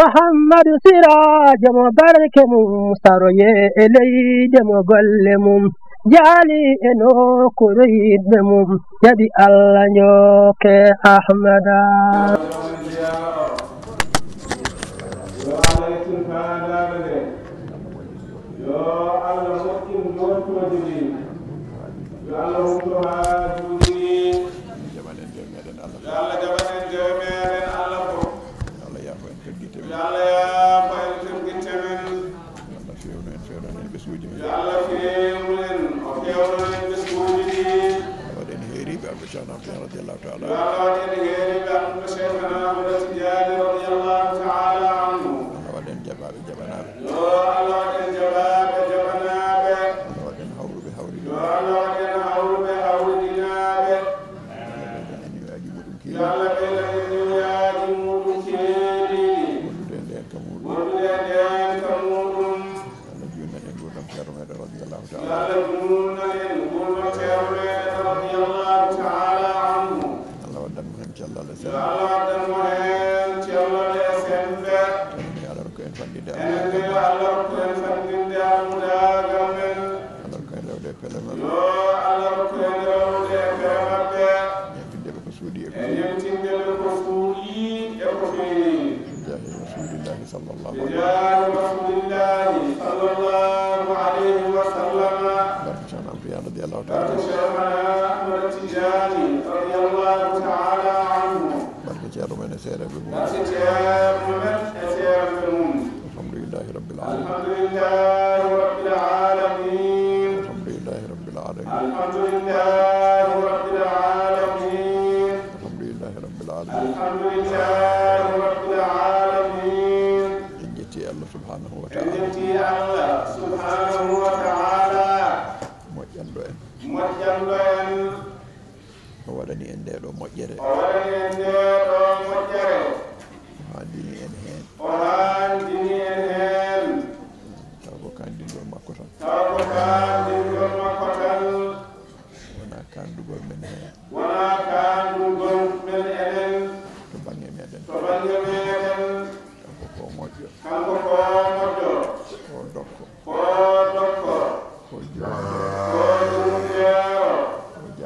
محمد سراج مبارك مستروي إلي دم قلمم جالي إنو كريد مم يدي الله نيوك أحمد رضي الله تعالى عنه ودن جباب جبناب ودن جباب جبناب ودن حول بحول ودن حول بحول جناب يلا بلا ياجي مدكيدي ودن كمود ودن كمود رضي الله تعالى رضي الله تعالى عنه الله ودن مهم جل الله ودن مهم جل الله على ركن فندي على ركن فندي مداغمن على ركن لو ده كلام على ركن لو ده كلام يمكن ده بسودي يمكن ده بسودي يكفي جاه رسول الله صلى الله عليه وسلم جاه رسول الله صلى الله عليه وسلم بركان في رضي الله تعالى أحمد التجاني رضي الله تعالى عنه بركان من سير الحمد لله رب العالمين الحمد لله رب العالمين الحمد لله رب العالمين الحمد لله رب العالمين الحمد لله رب العالمين الحمد لله رب العالمين إنجتي الله سبحانه وتعالى إنجتي الله سبحانه وتعالى moƴƴanɗo en o waɗani en nde ɗo moƴƴere o waɗani en nde ɗo moƴƴere o haandini en heen o haandini en heen taw ko kandingol makko tan taw ko kandingol makko tan wona kandugol men heen wona kandugol men enen to bange meɗen kanko ko moƴƴo kanko ko moƴƴo ko dokko ko dokko ko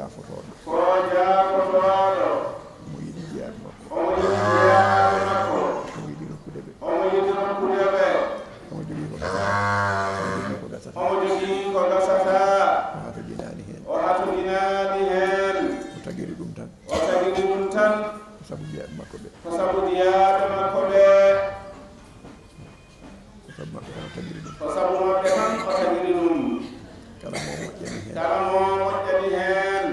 jaafotoɗo ko jaafotoɗo mo yiɗi jeyaɗo makko omo yiɗi jeyaɗo makko omo yiɗi nokkude ɓe omo yiɗi nokkude ɓe omo jogii ko gasata omo jogii ko gasata o hato jinani hen o hato jinani hen o tagiri ɗum tan o tagiri ɗum tan ko sabu jeyaɗo makko ɓe ko sabu jeyaɗo makko ɓe ko sabu makko tan o tagiri ɗum ko sabu makko tan o tagiri ɗum kala mo moƴƴani hen kala mo moƴƴani hen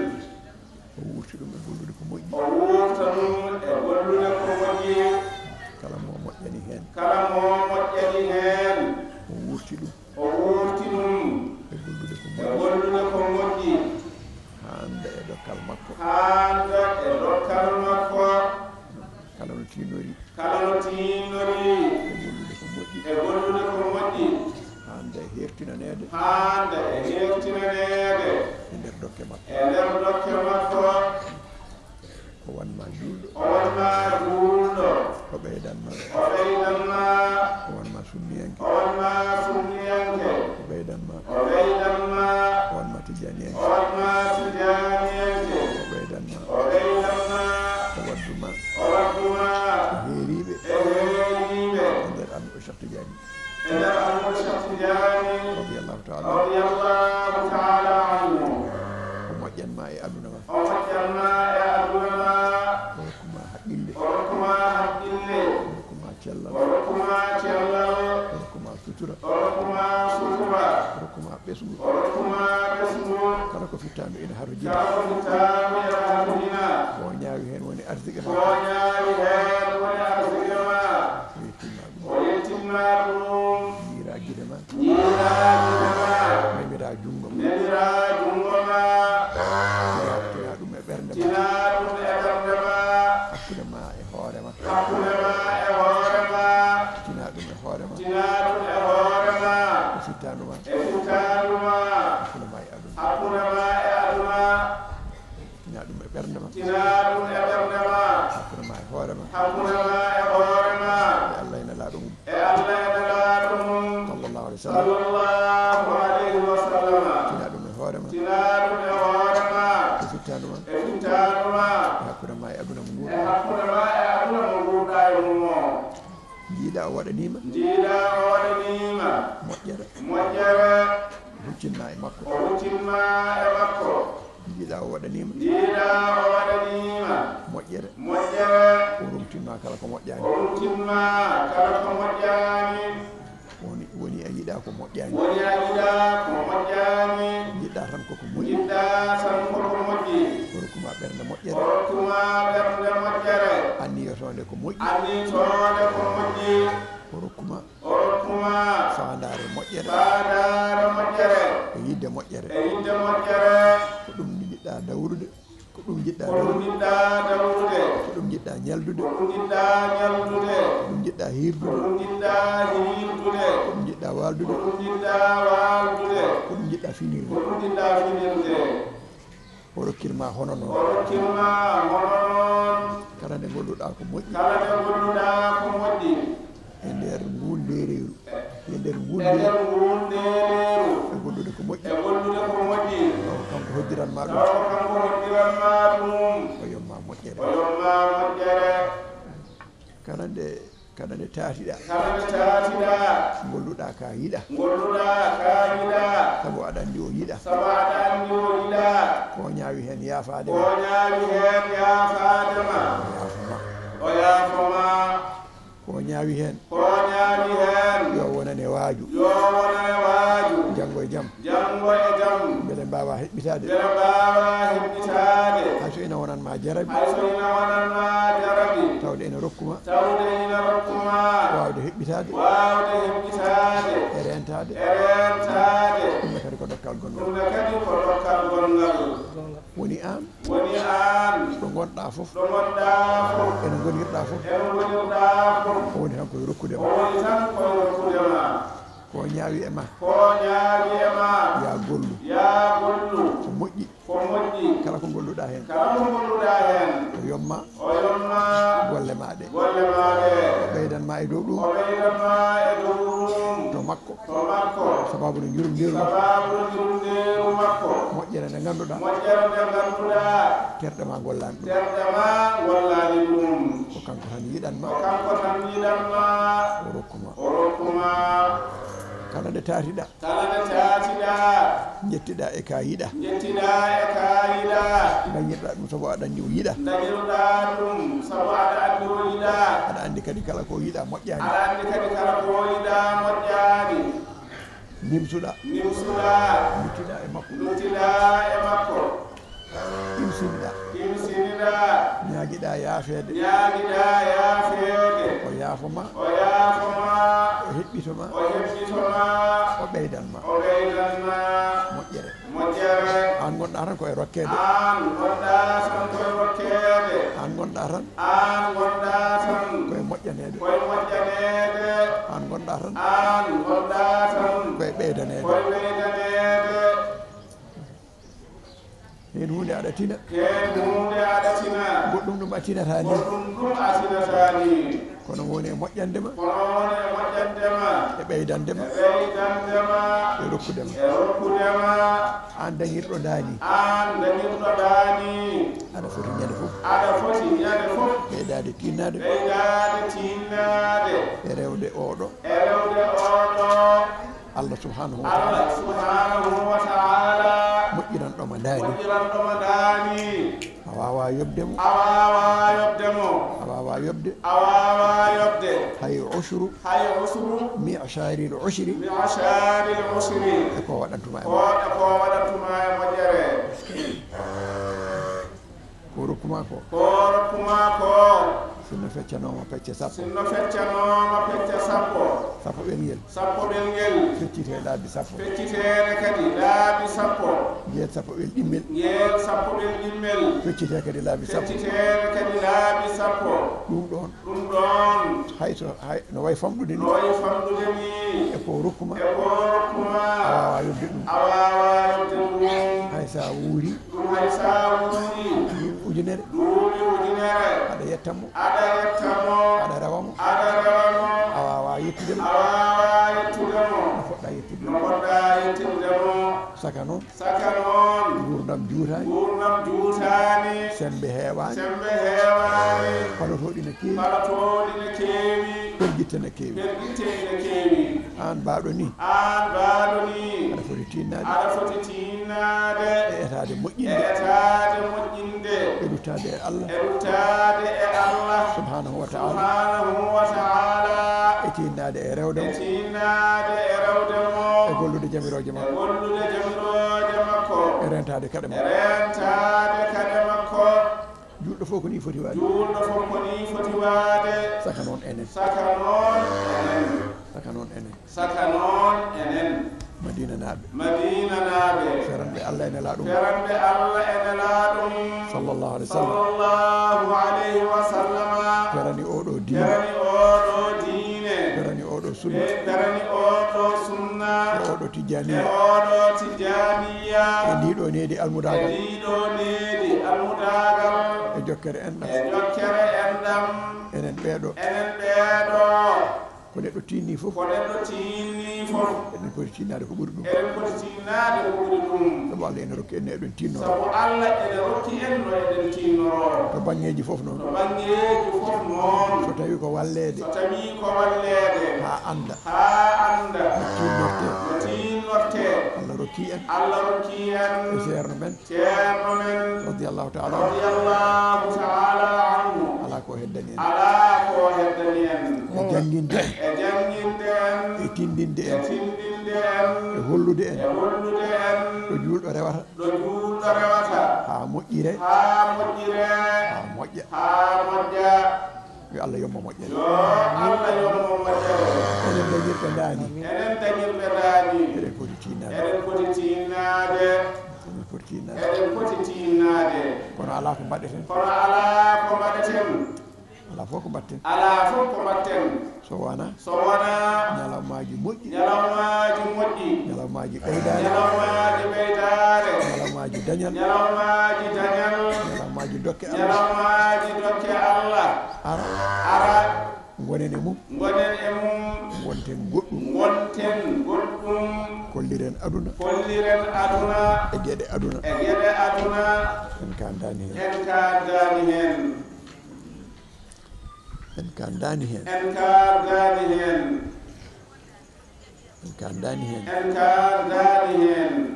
o wurti ɗum e gollude ko moƴƴi o wurta ɗum e gollude ko moƴƴi kala mo moƴƴani hen kala mo moƴƴani hen o wurti ɗum o wurti ɗum e gollude ko moƴƴi e gollude ko moƴƴi hande e dokkal makko hande e dokkal makko kala no tinori kala no tinori e gollude ko moƴƴi hande e hertinanede hande e hertinanede e nder dokke makko e nder dokke makko o wanma julɗo o wanma julɗo o ɓeydanma o wanma sunniyanke o wanma sunniyanke o ɓeydanma o wanma tijaniyanke o wanma tijaniyanke o ɓeydanma o wadduma o heeriɓe e nder an o Cheikh Tidiane رضي الله تعالى عنه ومجن ما يأدنا ومجن ما يأدنا وركما حقيلي وركما حقيلي وركما تشلل وركما تشلل وركما سترة وركما سترة وركما بسم وركما بسم كرك في تامي إن هرجنا كرك في تامي إن هرجنا ونياوي هن وني أرزقنا ونياوي هن وني أرزقنا ويتمنا Gidema memira jungo ma tina ɗum e ɓernde ma hakkude ma e hoore ma tina ɗum e hoore ma e sittanuma hakkude ma e aduna jiiɗa o waɗanima jiiɗa o waɗanima moƴƴere huccinma e makko o huccinma e makko jiiɗa o waɗanima jiiɗa o waɗanima moƴƴere moƴƴere o rumtinma kala ko moƴƴani o rumtinma kala ko moƴƴani woni a yiɗa ko moƴƴani woni a yiɗa ko moƴƴani jiɗɗa tan koko moƴƴi jiɗɗa tan koko moƴƴi o rokkuma ɓernde moƴƴere o rokkuma ɓernde moƴƴere anniyotonde ko moƴƴi annitode ko moƴƴi o rokkuma fandare moƴƴere moƴƴere e yidde moƴƴere ko ɗum jiɗɗa dawrude ko ɗum jiɗɗa dawrude ko ɗum jiɗɗa ñaldude ko ɗum jiɗɗa hirdude ko ɗum jiɗɗa waldude ko ɗum jiɗɗa finirde o rokkirma hono noon kala nde golluɗa ko moƴƴi e nder ngundereru e nder ngundereru e gollude ko moƴƴi taw kanko hoddiranma ɗum o yomma moƴƴere kala nde taatiɗa golluɗa ka yiɗa sabu aɗa andi o yiɗa ko ñaawi hen yaafadema o yaafoma ko ñaawi hen yo wonane waaju janggo e jaam beele mbawa heɓɓitade hayso ina wonanma jarabi tawde ene rokkuma wawde heɓɓitade e rentade ɗumne kadi ko dokkal gongal woni an ɗo gonɗa foof ene gonirɗa foof o woni tan koye rokkudema ko ñaawi e ma ya gollu ko moƴƴi kala ko golluɗa hen o yomma golle maɗe o ɓeydanma e dow ɗum to makko sababu no jurumnderu moƴƴere nde ganduɗa terɗema gollani ɗum ko kanko tan yiɗanma o rokkuma kala nde taatiɗa jettiɗa e ka yiɗa dañirɗa ɗum sabu aɗa andi o yiɗa aɗa andi kadi kala ko yiɗa moƴƴani nimsuɗa luttiɗa e makko imsiniɗa ñaaguiɗa yaafede o yaafoma o heɓɓitoma o ɓeydanma moƴƴere an gonɗa tan koye rokkede an gonɗa tan koye moƴƴanede an gonɗa tan koye ɓeydanede hen hunde aɗa tina goɗɗum ɗum a tinatani kono woni e moƴƴandema e ɓeydandema e rokkudema an dañirɗo daani aɗa foti ñande fof ɓeydade tinnade e rewde oɗo Allah subhanahu wa ta'ala moƴƴiranɗoma daani a wawa yobdemo a wawa yobde hay usru mi'sharil ushri e ko waɗantuma e moƴƴere ko rokkuma ko sinno feccanoma pecce sappo ɓelngel feccite laabi sappo jeel sappo ɓel ɗimmel feccite kadi laabi sappo ɗum ɗon hay no wayi famɗude ni e ko rokkuma a wawa yobde ɗum hay sa wuuri ujunere aɗa yettamo aɗa rewamo a wawa yettudemo no poɗɗa yettudemo saka noon gurdam juutani sembe heewani palotoɗi ne keewi pergitte ne keewi an mbaɗo ni aɗa foti tinnade e etade moƴƴinde e ruttade e Allah subhanahu wa ta'ala e tinnade e rewdemo e gollude jamiroje makko e rentade kaɗe makko julɗo fof ko ni foti waade saka noon enen madina naaɓe feranɓe Allah ene laaɗum sallallahu alayhi wa sallam ferani oɗo diine ferani oɗo sunna e oɗo tijaniya e ndiɗo needi almudagal e jokkere enɗam enen ɓeeɗo ko neɗɗo tinni fof eɗen poti tinnade ko ɓuri ɗum sabu Allah ene rokki en eɗen tinnoro to bangeji fof noon so tawi ko wallede ha anda tinnorte Allah rokki en e ceerno men radiyallahu ta'ala anhu ala ko heddani en e jangguinde e tindinde en e hollude en ɗo julɗo rewata ha moƴƴire ha moƴƴa yo Allah yommo moƴƴere enen dañirɓe daani eɗen poti tinnade kono ala ko mbaɗeten ala fof ko mbatten so wona ñalawmaji moƴƴi ñalawmaji ɓeydare ñalawmaji dañal ñalawmaji dokke Allah ara gonen e mum gonten goɗɗum kolliren aduna e gueɗe aduna en kandani hen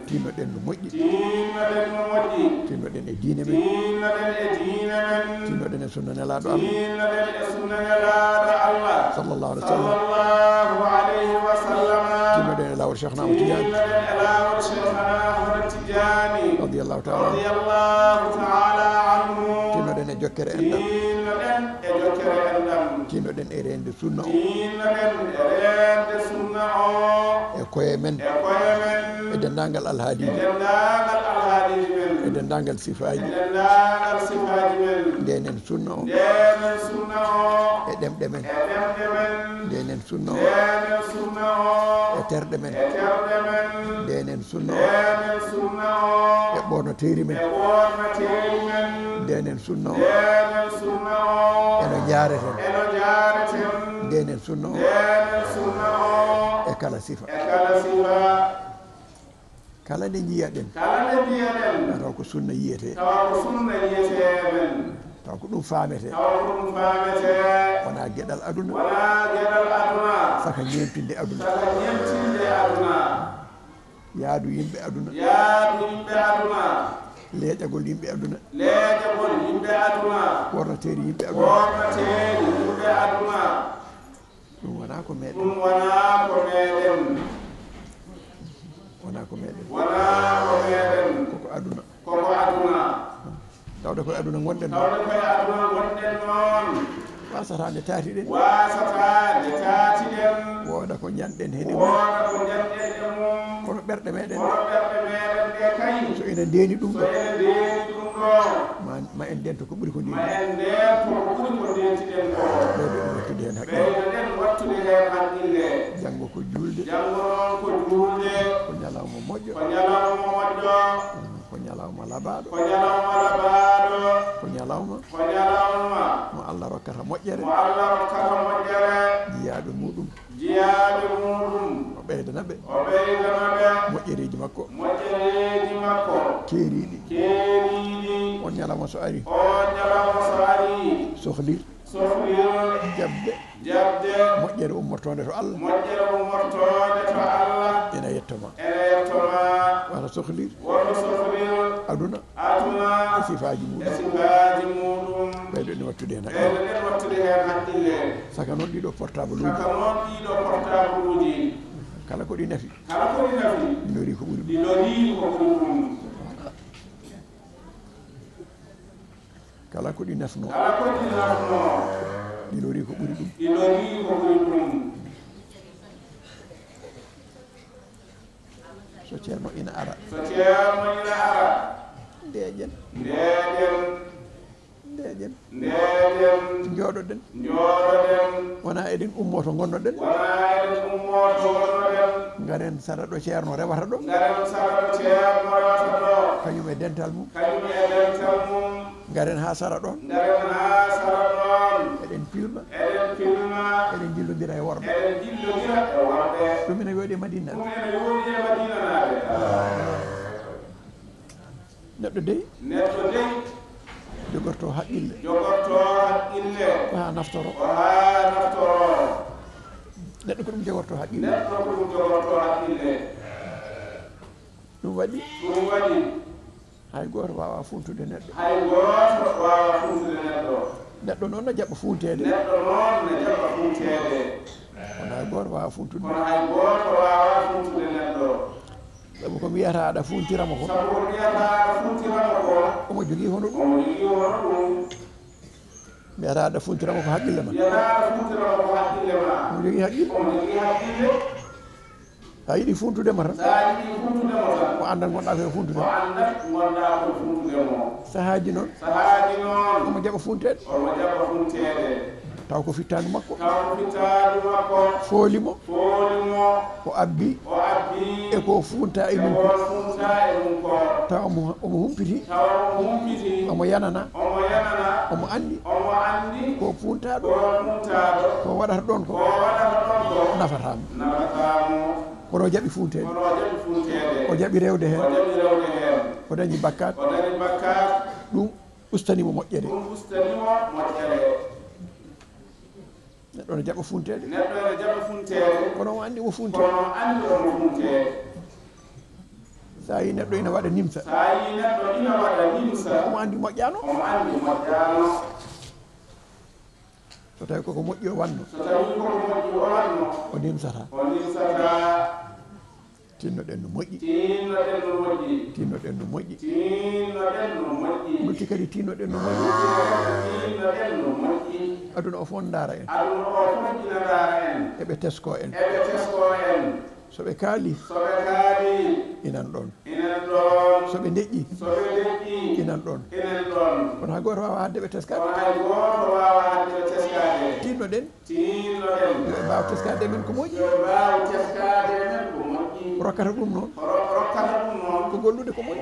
tinnoɗen no moƴƴi tinnoɗen e diine men tinnoɗen e sunna nelaɗo Allah sallallahu alayhi wa sallam tinnoɗen e lawol Cheikh Ahmad Tidiane radiyallahu ta'ala anhu tinnoɗen e jokkere enɗam tinnoɗen e rende sunna e koye men e dendagal alhaaliji e dendagal sifaji ndenen sunna e ɗemɗe men ndenen sunna e terɗe men ndenen sunna e ɓornoteri men ndenen sunna eno jareten ndenen sunna e kala sifa kala nde jiyaɗen taw ko sunna yiyete taw ko ɗum famete wona gueɗal aduna saka ñempinde aduna yaadu yimɓe aduna leeƴagol yimɓe aduna wornateri yimɓe aduna ɗum wona ko meɗen koko aduna tawde koye aduna gonɗen noon wasata nde taati ɗen wooda ko ñanɗen heɗe mum kono ɓerɗe meɗen so enen ndeni ɗum ɗo ma en ndento ko ɓuuri ko ndeni wattude hen haqqille janggo ko julde ko ñalawma moƴƴo ko ñalawma labaɗo ko ñalawma mo Allah rokkata moƴƴere jiyaɓe muɗum o ɓeydana ɓe moƴƴereji makko keeriɗi on ñalawma so ari sohlir jabbe jabde moƴƴere ummortode to Allah moƴƴere ummortode to Allah ene yettoma wala sohlir woto sohlir aduna e sifaji muɗum ɓeyɗo ene wattude hen haqqille saka noon ɗiɗo portable uji kala ko ɗi nafi ɗinori ko ɓuuri ɗum kala ko ɗi nafno ɗinori ko ɓuuri ɗum so ceerno ina ara ndeeƴen jooɗoɗen wona eɗen ummoto gonnoɗen garen sara ɗo ceerno rewata ɗo kañum e dental mum garen ha sara ɗon eɗen pilma eɗen jillodira e worɓe ɗum ene yooɗi e madina neɗɗo dey jogorto haqqille ko ha naftoro neɗɗo ko ɗum jogorto haqqille ɗum waɗi hay goto wawa funtude neɗɗo neɗɗo noon no jaɓɓa funtede kono hay goto wawa funtude sabu ko wiyata aɗa funtirama ko omo jogui hono ɗum mbiyata aɗa funtirama ko haqqille ma omo jogui haqqille sa yiɗi funtudema tan o andan gonɗa koye funtude sahaji noon omo jaɓa funtede taw ko fittanu makko foolimo o abbi e ko funta e mum ko taw omo humpiti omo yanana omo andi ko funtaɗo ko waɗata ɗon ko nafatamo kono o jaɓi funtede o jaɓi rewde hen o dañi bakkat ɗum ustanimo moƴƴere neɗɗo ne jaɓa funtede kono o andi o funte sa yi neɗɗo ina waɗa nimsa omo andi moƴƴano so tawi koko moƴƴi o wanno o nimsata tinnoɗen no moƴƴi lutti kadi tinnoɗen no moƴƴi aduna o fof ndaara en eɓe tesko en soɓe kaali inan ɗon soɓe deƴƴi inan ɗon kono hay goto wawa hadde ɓe teskade tinnoɗen yoɓe mbawa teskade men ko moƴƴi rokkata ɗum noon ko gollude ko moƴƴi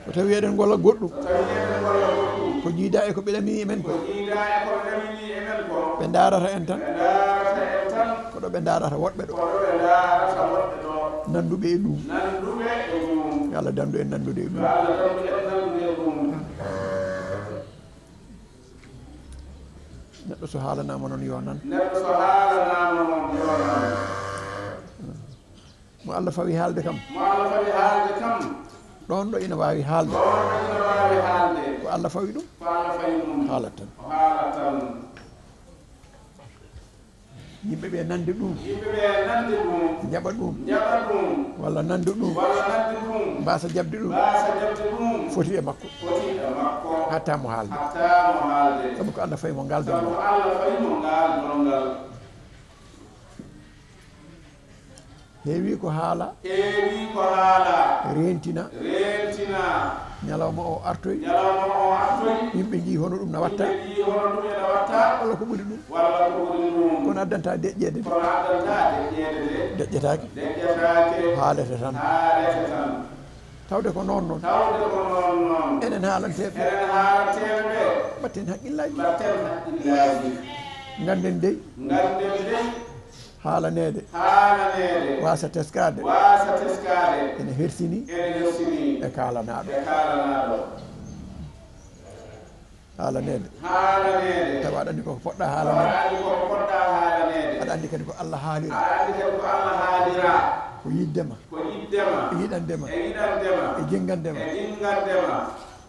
so tawi eɗen golla goɗɗum ko jiida e ko ɓeɗamini men ko ɓe darata en tan koɗo ɓe darata woɗɓe ɗo nanduɓe e ɗum yo Allah dandu en nandude e ɗum neɗɗo so haalanama noon yo nan mo Allah fawi haalde kam ɗon ɗo ina wawi haalde ko Allah fawi ɗum haalat tan yimɓeɓe nande ɗum jaɓa ɗum walla nande ɗum mbasa jabde ɗum foti e makko hatta mo haalde sabu ko Allah fawi mo ngaldon ngal heewi ko haala rentina ñalawma o artoy yimɓe jii hono ɗum no watta walla ko ɓuri ɗum kono addanta deƴƴede de deƴƴetake haalete tan tawde ko noon noon enen haalanteɓe mbatten haqqillaji ganden dey haalanede wasa teskade ene hersini e kalanaɗo haalanede haalanede tawa aɗa andi koko poɗɗa tawa haalanede andi koko poɗɗa haalanede aɗa andi kadi ko Allah haalira aɗa andi kadi ko Allah haalira ko yiddema ko yiddema e yiɗandema e yiɗandema e jinggandema e jinggandema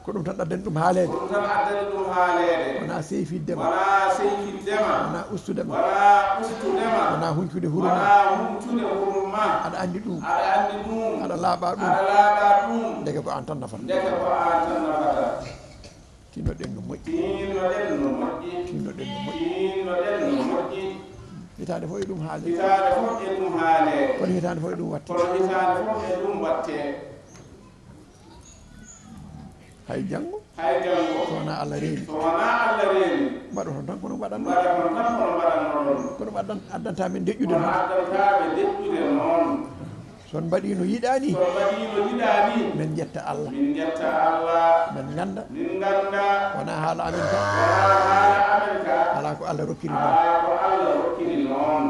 ko ɗum tan addani ɗum haalede ɗum tan addani ɗum haalede wona seyfiddema wona seyfiddema wona ustudema wona ustudema wona huncude huruma wona humtude huruma aɗa andi ɗum aɗa andi ɗum aɗa laaɓa ɗum aɗa laaɓa ɗum ndeke ko an tan nafata ndeke ko an tan nafata tinnoɗen no moƴƴi tinnoɗen no moƴƴi tinnoɗen no moƴƴi tinnoɗen no moƴƴi hitande fof e ɗum haale hitande fof e ɗum haale kono hitande fof e ɗum watte kono hitande fof e ɗum watte hay janngo hay janngo so wona Allah reeni so wona Allah reeni mbaɗo toon tan kono mbaɗanno mbaɗa kon tan kono mbaɗanno ɗon kono addanta min deƴƴude kono noon addantaɓe deƴƴude noon son mbaɗi no yiɗani so mbaɗi no yiɗani min jetta Allah min jetta Allah min ganda min ganda wona haala amen ka wona haala amen ka ala ko Allah rokkiri noon ala ko Allah rokkiri noon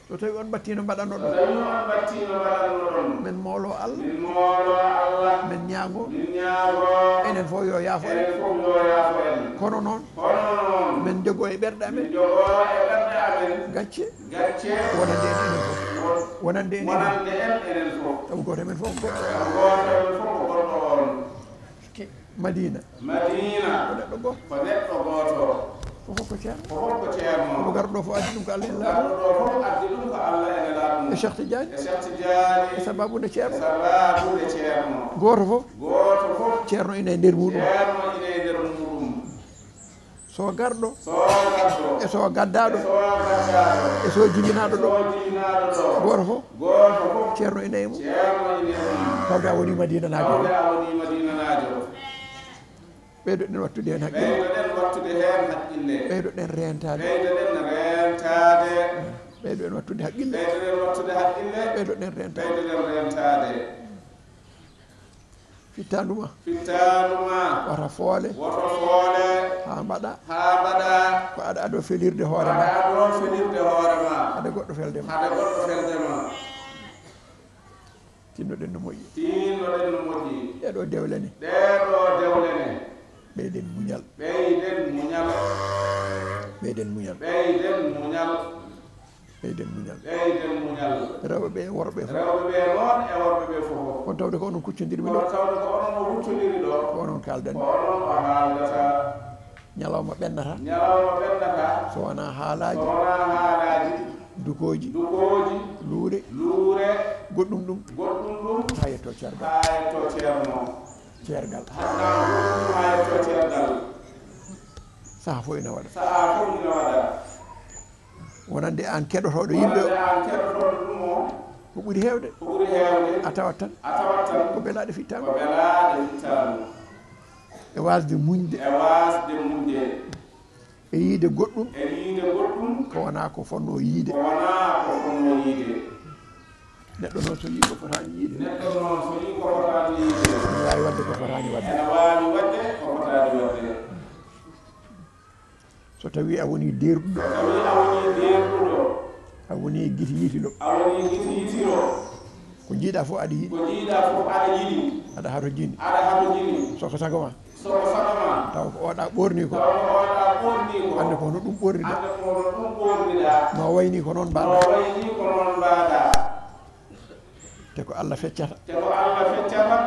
so tawi on battino mbaɗanno so ɗum tawi on battino mbaɗanno ɗon min moolo Allah min moolo Allah min ñaago min ñaago enen fof yo yaafo en enen fof yo yaafo en kono noon kono noon min jogo e ɓerɗe amen min jogo e ɓerɗe amen gacce gacce wonande en enen fof wonande en enen wonande en enen fof sabu goto men fof goɗɗo goto men fof ko goɗɗo on Madina Madina ko neɗɗo goto ko neɗɗo goto fof ko ceerno fof ko ceerno ko garɗo fof addi ɗum ko Allah en laaɓi garɗo ɗo fof addi ɗum ko Allah ene laaɓi e Cheikh Tidiane e Cheikh Tidiane e sababude ceerno sababude ceerno goto fof goto fof ceerno ina e nder muɗum ceerno ine e nder muɗum so garɗo so garɗo e so gaddaɗo so gaddaɗo e so jibinaɗo ɗo so jibinaɗo ɗo goto fof goto fof ceerno ina e mum ceerno ine e mum tawde a woni Madina naajo tawde a woni Madina naajo ɓeydoɗen wattude hen haqqille ɓeydoɗen wattude hen haqqille ɓeydoɗen rentade ɓeydoɗen rentade ɓeydoɗen wattude haqqille ɓeydoɗen wattude haqqille ɓeydoɗen rentade ɓeydoɗen rentade fittanduma fittanuma wata foole woto foole ha mbaɗa ha mbaɗa ko aɗa aɗo felirde hoore ma aɗa ɗo felirde hoore ma haɗa goɗɗo feldema haɗa goɗɗo feldema tinnoɗen no moƴƴi tinnoɗen no moƴƴi ɗeɗo dewlene ɗeɗo dewlene ɓeyden muñal ɓeyden muñal ɓeyden muñal ɓeyden muñal ɓeyden muñal ɓeyden muñal rewɓe ɓe worɓe fof rewɓe ɓe noon e worɓe ɓe fof on tawde ko onon kuccodirmi kono ɗo tawde ko onon o huccodiri ɗo ko onon ko kaldani onon o haaldata ñalawma ɓennata ñalawma ɓennata so wona so haalaji wona haalaji dukoji dukoji luure luure goɗɗum ɗum goɗɗum ɗum ha yetto ceergal ha yetto ceerno ceergal haɗɗan goɗɗum ha yetto ceergal saaha fof ina waɗa saha fof ina waɗa wonande an keɗotoɗo yimɓe o wonande an keɗotoɗo ɗum o ko ɓuuri hewde ko ɓuuri hewde a tawat tan a tawat tan ko belaɗe fittama ko ɓelaɗe fittanu e wasde muñde e wasde munde e yiide goɗɗum e yiide goɗɗum ko wona ko fonno yiide ko wona ko fonno yiide neɗɗo noon so yii ko fotani yiide neɗɗo noon so yii ko fotani yiide ene wawi wadde ko fotani wadde ene wawi wadde ko fotani wadde so tawi a woni derɗuɗo tawi a woni derɗuɗo a woni guiti yitiɗo a woni guiti yitiro ko jiiɗa fof aɗa yiiɗi ko jiiɗa fof aɗa yiɗi aɗa hato jini aɗa hato jini soko sago ma soko sago ma taw ko oɗa ɓorni ko taw ko oɗa ɓorni ko ande ko hono ɗum ɓorniɗa ande ko hono ɗum ɓorniɗa no wayni ko noon no mbaɗa wayni ko noon mbaɗa te ko Allah feccata te ko Allah feccata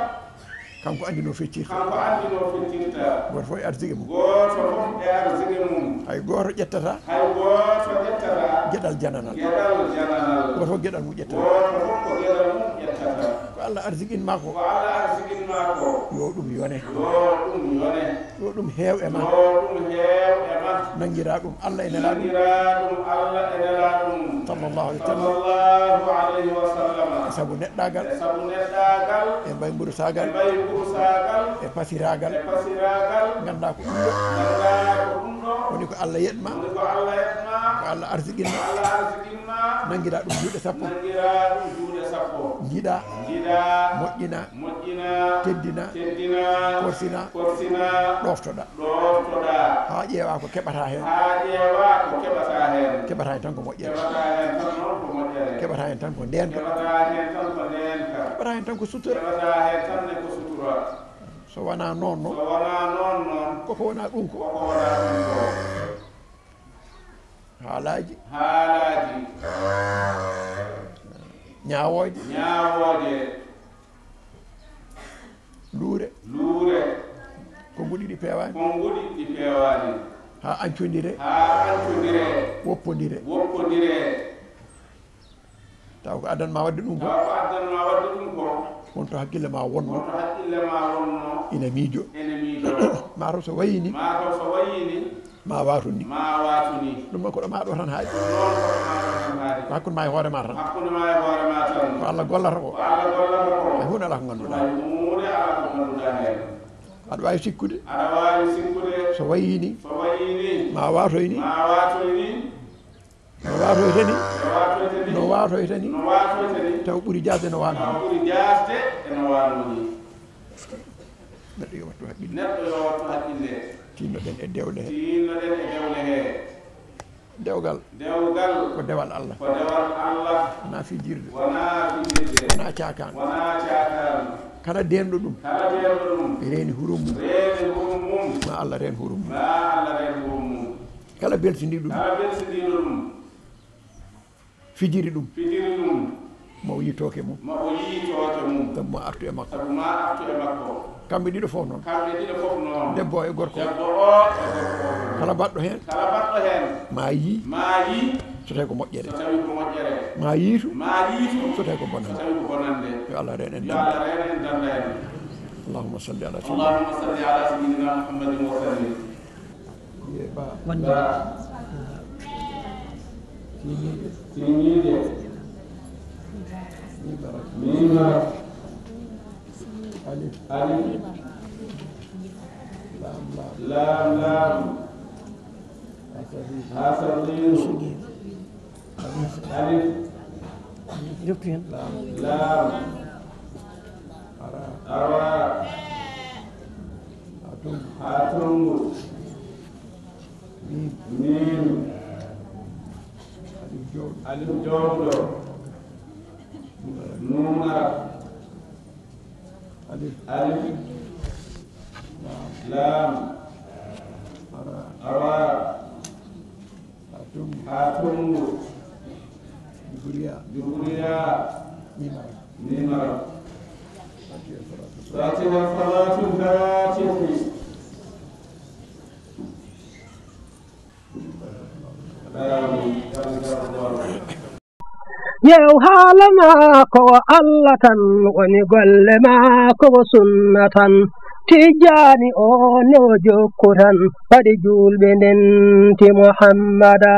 kanko andi no feccirta kanko andi no feccirta goto fof e arsigue mum goto fof e arsige mum hay goto ƴettata hay goto ƴettata gueɗal jananal gueɗal jananal goto fof gueɗal mum ƴettata goto fof ko gueɗal mum ƴettata ko Allah arsiguinma ko ko Allah arsiginma ko yo ɗum yone yo ɗum yone yo ɗum heew e ma yo ɗum heew e ma nanguira ɗum Allah e nela ɗum nanguira ɗum Allah e nela ɗum sallllahu alih w sallam sallallahu alayhi wa sallam saabu neɗɗagal e sabu neɗɗagal e mbaymbouru e sagal mbayi ɓursagal e pasiragal e pasiragal ganda ko ɗum ɗo ganda ko ɗum ɗo woni ko Allah yeɗma woni ko Allah yetma ko Allah arsiginma Allah arsiginma nanguira ɗum juuɗe sappo nanguira ɗum juuɗe sappo jiiɗa jiiɗa moƴƴina moƴƴina teddina teddina korsina korsina ɗoftoɗa ɗoftoɗa ha ƴeewa ko keɓata hen ha ƴeewa ko keɓata hen keɓata hen tan ko moƴƴere keɓata hen tan noon ko moƴƴere keɓata hen tan ko ndenka keɓata hen tan ko ndenka keɓata hen tan ko sutura keɓata hen tan ne ko sutura so wona noon noon so wonaa noon noon koko wona ɗum ko koko wonaa ɗum ko haalaaji haalaaji ñaawooje ñaawooje luure ko nguɗiɗi peewaani ko nguɗiɗi peewaani haa ancondire woppondire taw ko addanma wadde ɗum ko wonto hakkille ma wonno ina miijo mataw so wayini ma waatu ni ɗum noon koɗo ma ɗo tan haaji ko hakkude ma e hoore ma tan ko Allah gollata ko e hunde ala ko ngannduɗa aɗa wawi sikkude so wayini ma watoyni no watoytani taw ɓuuri jasde no wano neɗɗo yo wattu haqqille tinnoɗen e dewle he dewgal ko dewal Allah wona fijirde wona cakan kala denɗo ɗum reeni hurum mum ma Allah reen hurum mum kala beltindi ɗum fijiri ɗum mo yitoke mum sabu ma artu e makko kamɓe ɗiɗo fof noon debbo e gorko kala baɗɗo hen ma yii so tawi ko moƴƴere ma yiitu so tawi ko bonande yo Allah reen en danda en allahumma salli ala sayyidina muhammadin wa sallim Tinide Mimara Alif Lam Asadin Alif Lam Ara Atum Mim Alif Jawdo Nuna Alif Lam Ara Atum Duriya Mimara Fatiha Salatul Fatiha yew haala maako o Allah tan woni golle maako o sunna tan tijjaani o ne o jokku tan waɗi julɓe ndenti Muhammada